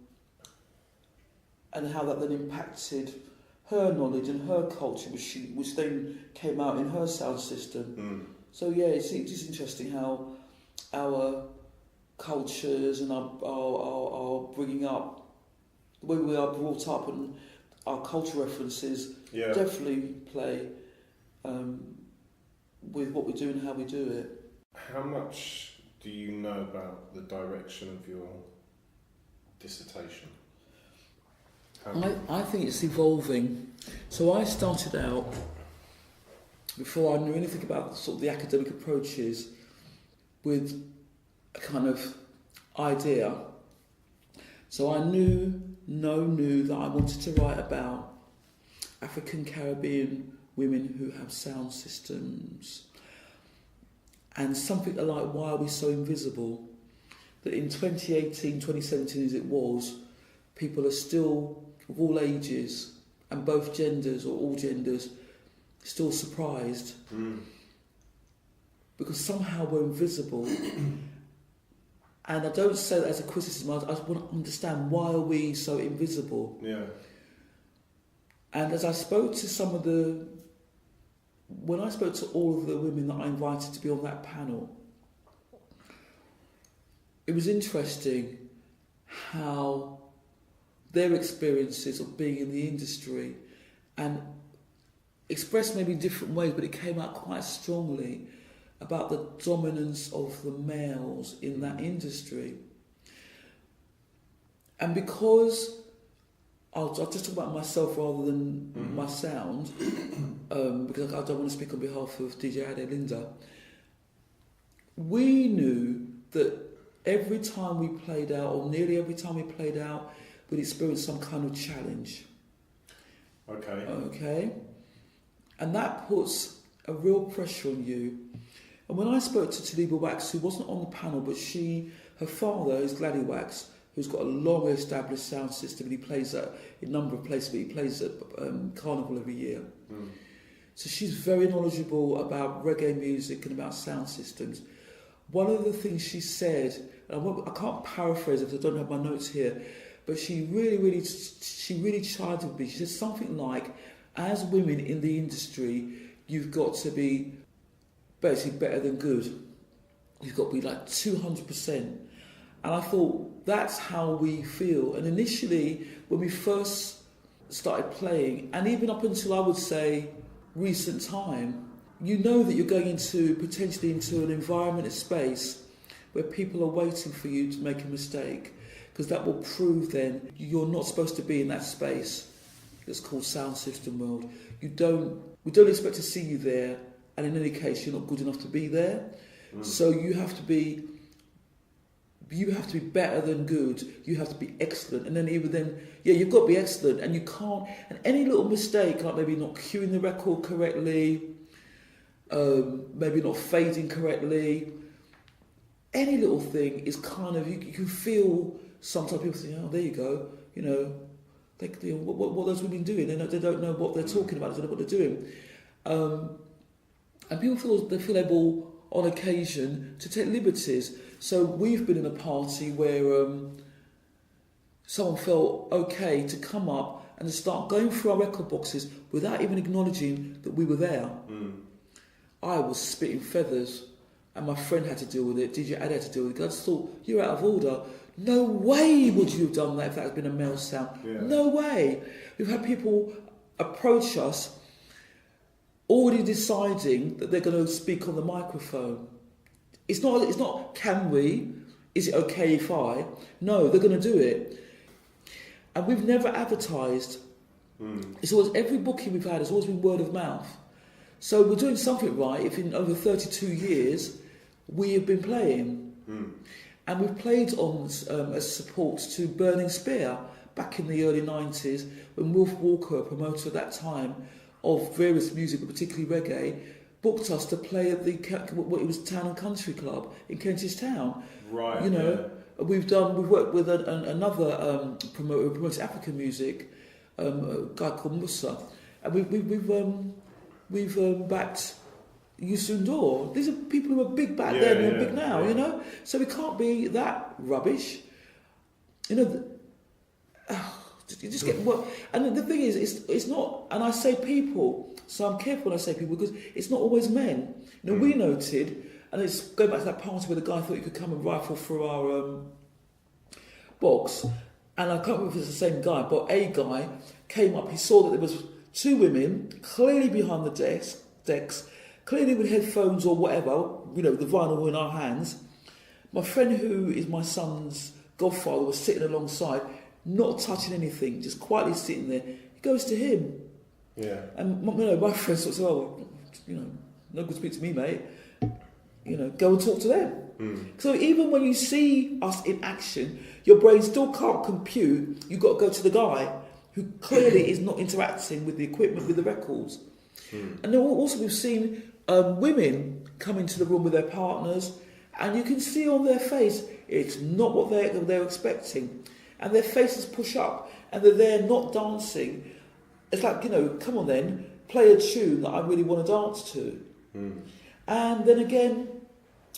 how that then impacted her knowledge and her culture, which then came out in her sound system. So yeah, it's interesting how our cultures and our bringing up, the way we are brought up, and our cultural references definitely play with what we do and how we do it. How much do you know about the direction of your dissertation? I think it's evolving. So I started out, before I knew anything about sort of the academic approaches, with a kind of idea. So I knew that I wanted to write about African Caribbean women who have sound systems, and something like, why are we so invisible? That in 2018, 2017 as it was, people are still, of all ages and both genders or all genders, still surprised because somehow we're invisible. And I don't say that as a criticism, I just want to understand, why are we so invisible? Yeah. And as I spoke to when I spoke to all of the women that I invited to be on that panel, it was interesting how their experiences of being in the industry, and expressed maybe in different ways, but it came out quite strongly about the dominance of the males in that industry. And because I'll just talk about myself rather than my sound, because I don't want to speak on behalf of DJ Ade Linda. We knew that every time we played out, or nearly every time we played out, we'd experience some kind of challenge. Okay? And that puts a real pressure on you. And when I spoke to Taliba Wax, who wasn't on the panel, but her father is Gladdy Wax, who's got a long established sound system, and he plays at a number of places, but he plays at Carnival every year. So she's very knowledgeable about reggae music and about sound systems. One of the things she said, and I can't paraphrase it because I don't have my notes here, but she really chided me. She said something like, as women in the industry, you've got to be basically better than good. You've got to be like 200%. And I thought, that's how we feel. And initially, when we first started playing, and even up until I would say recent time, you know that you're going potentially into an environment, a space, where people are waiting for you to make a mistake, because that will prove then you're not supposed to be in that space that's called sound system world. We don't expect to see you there, and in any case, you're not good enough to be there. So you have to be better than good. You have to be excellent, and then you've got to be excellent, and you can't. And any little mistake, like maybe not cueing the record correctly, maybe not fading correctly, any little thing is kind of, you can feel. Sometimes people say, "Oh, there you go," what those women doing? They don't know what they're talking about. They don't know what they're doing, and people feel able on occasion to take liberties. So we've been in a party where someone felt okay to come up and to start going through our record boxes without even acknowledging that we were there. I was spitting feathers, and my friend had to deal with it. DJ Ade had to deal with it. I just thought, you're out of order. No way would you have done that if that had been a male sound. Yeah. No way. We've had people approach us already deciding that they're going to speak on the microphone. It's not can we? Is it okay if I? No, they're going to do it. And we've never advertised. It's always, every booking we've had has always been word of mouth. So we're doing something right if in over 32 years we have been playing. And we've played on as support to Burning Spear back in the early 90s when Wilf Walker, a promoter at that time of various music, but particularly reggae, booked us to play at what it was Town and Country Club in Kentish Town. Right. You know, we've worked with another promoter who promotes African music, a guy called Musa, and we've backed Yusundor. These are people who were big back then and are big now. You know, so we can't be that rubbish. You know. You just get what, and the thing is, it's not. And I say people, so I'm careful when I say people because it's not always men. You know, we noted, and it's going back to that party where the guy thought he could come and rifle through our box, and I can't remember if it's the same guy, but a guy came up. He saw that there was two women clearly behind the decks, clearly with headphones or whatever. You know, the vinyl in our hands. My friend, who is my son's godfather, was sitting alongside. Not touching anything, just quietly sitting there. He goes to him. Yeah. And my friend sort of said, "Oh, you know, no good to speak to me, mate. You know, go and talk to them." So even when you see us in action, your brain still can't compute. You've got to go to the guy who clearly is not interacting with the equipment, with the records. And then also we've seen women come into the room with their partners, and you can see on their face it's not what they're expecting. And their faces push up, and they're there not dancing. It's like, you know, come on then, play a tune that I really want to dance to. And then again,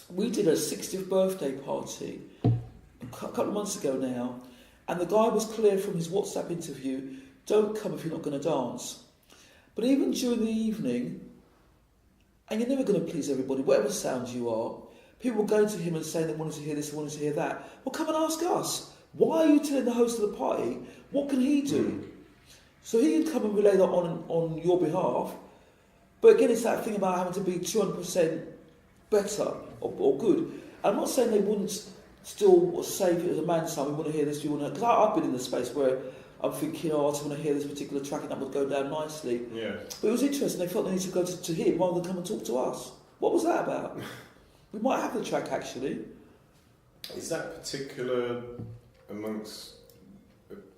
we did a 60th birthday party a couple of months ago now, and the guy was clear from his WhatsApp interview, don't come if you're not going to dance. But even during the evening, and you're never going to please everybody, whatever sound you are, people were going to him and saying they wanted to hear this, they wanted to hear that. Well, come and ask us. Why are you telling the host of the party? What can he do? So he can come and relay that on your behalf. But again, it's that thing about having to be 200% better or good. I'm not saying they wouldn't still say if it was a man's son, we want to hear this, we want to... Because I've been in the space where I'm thinking, oh, I just want to hear this particular track and that would go down nicely. Yeah. But it was interesting, they felt they needed to go to him rather than come and talk to us. What was that about? We might have the track, actually. Is that particular... amongst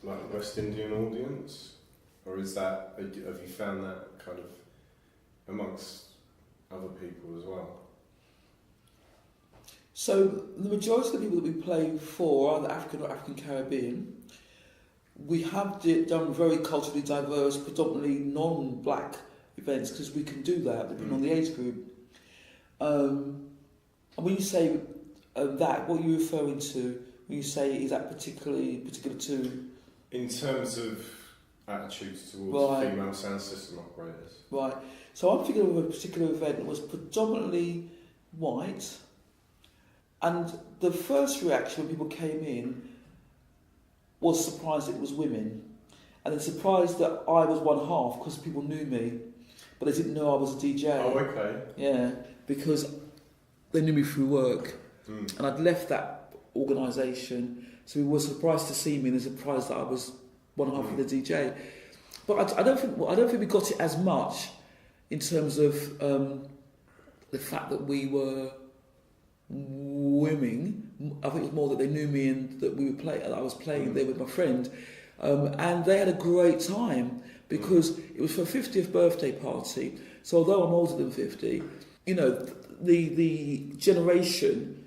like the West Indian audience, or is that, have you found that kind of amongst other people as well? So the majority of the people that we play for are either African or African Caribbean. We have done very culturally diverse, predominantly non-black events because we can do that depending on the age group. And when you say that, what are you referring to? When you say is that particular to? In terms of attitudes towards female sound system operators. Right. So I'm thinking of a particular event that was predominantly white, and the first reaction when people came in was surprised it was women, and then surprised that I was one half because people knew me, but they didn't know I was a DJ. Oh, okay. Yeah, because they knew me through work, and I'd left that organisation, so we were surprised to see me and surprised that I was one half of the DJ. But I don't think we got it as much in terms of the fact that we were women. I think it was more that they knew me and that I was playing there with my friend, and they had a great time because it was for a 50th birthday party. So although I'm older than 50, you know, the generation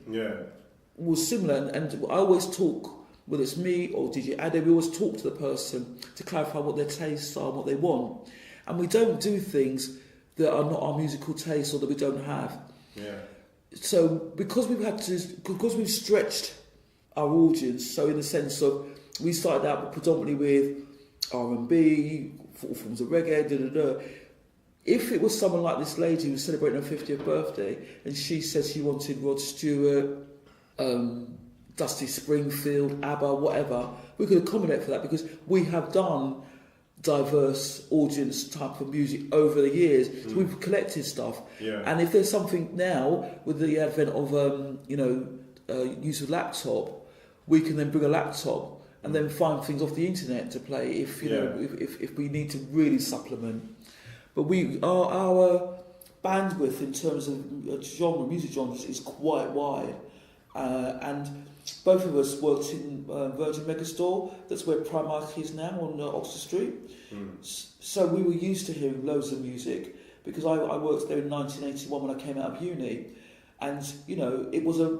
was similar, and I always talk, whether it's me or DJ Ade, we always talk to the person to clarify what their tastes are and what they want. And we don't do things that are not our musical tastes or that we don't have. Yeah. So because we've stretched our audience, so in the sense of we started out predominantly with R&B, forms of reggae, If it was someone like this lady who was celebrating her 50th birthday and she said she wanted Rod Stewart, Dusty Springfield, ABBA, whatever, we could accommodate for that because we have done diverse audience type of music over the years. So we've collected stuff. Yeah. And if there's something now with the advent of use of laptop, we can then bring a laptop and then find things off the internet to play if if we need to really supplement. But our bandwidth in terms of music genres is quite wide, and both of us worked in Virgin Megastore. That's where Primark is now on Oxford Street. So we were used to hearing loads of music because I worked there in 1981 when I came out of uni, and you know it was a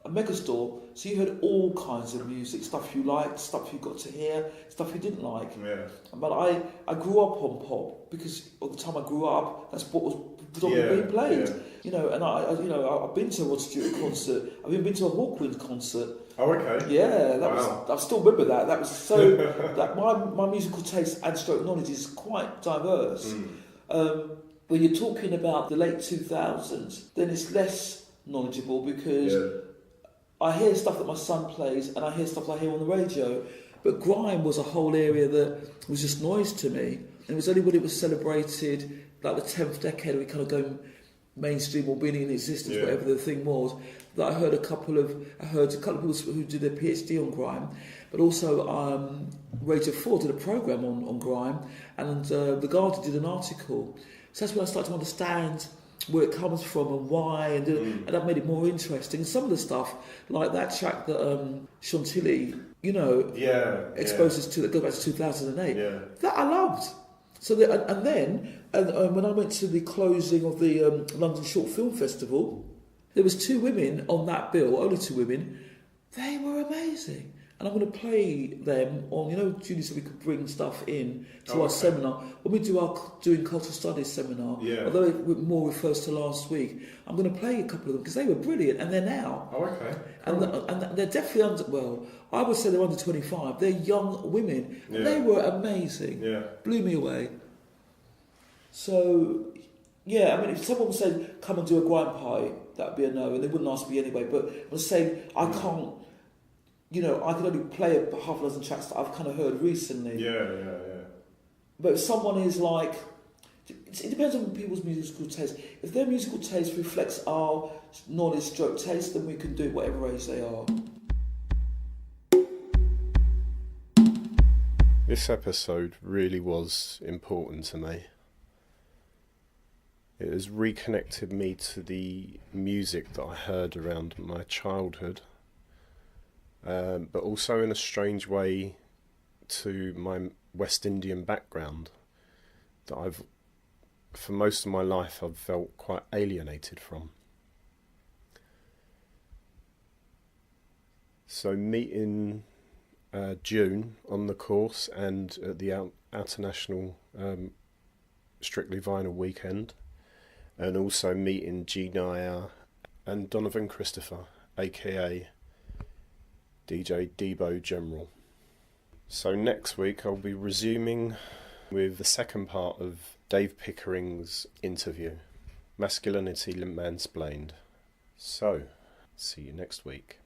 Megastore, so you heard all kinds of music, stuff you liked, stuff you got to hear, stuff you didn't like. Yeah. But I grew up on pop because at the time I grew up, that's what was predominantly being played. Yeah. You know, and I've been to a Rod Stewart concert. I've even been to a Hawkwind concert. Oh, okay. Yeah, that Wow. was. I still remember that. That was so. that my musical taste and stroke knowledge is quite diverse. When you're talking about the late 2000s, then it's less knowledgeable because I hear stuff that my son plays and I hear stuff I hear on the radio. But grime was a whole area that was just noise to me. And it was only when it was celebrated, like the 10th decade, we kind of going mainstream or being in existence, whatever the thing was, that I heard a couple of people who did their PhD on grime, but also Radio 4 did a programme on grime, and The Guardian did an article. So that's when I started to understand where it comes from and why, and that made it more interesting. Some of the stuff, like that track that Chantilly, you know, exposes to, that goes back to 2008, that I loved. So then when I went to the closing of the London Short Film Festival, there was 2 women on that bill, only 2 women. They were amazing. And I'm going to play them on, you know, Julie said we could bring stuff in to our seminar. When we do our Doing Cultural Studies seminar, although it more refers to last week, I'm going to play a couple of them because they were brilliant, and they're now. Oh, okay. Cool. And they're definitely I would say they're under 25. They're young women. Yeah. They were amazing. Yeah. Blew me away. So, yeah, I mean, if someone said, come and do a grime party, that would be a no, and they wouldn't ask me anyway, but I'm saying I can't, you know, I can only play half a dozen tracks that I've kind of heard recently. Yeah. But if someone is like, it depends on people's musical taste. If their musical taste reflects our knowledge stroke taste, then we can do it whatever age they are. This episode really was important to me. It has reconnected me to the music that I heard around my childhood, but also in a strange way to my West Indian background that for most of my life I've felt quite alienated from. So meeting June on the course and at the Outer National Strictly Vinyl weekend, and also meeting Ginaya and Donovan Christopher, aka DJ Debo General. So next week I'll be resuming with the second part of Dave Pickering's interview, Masculinity Mansplained. So, see you next week.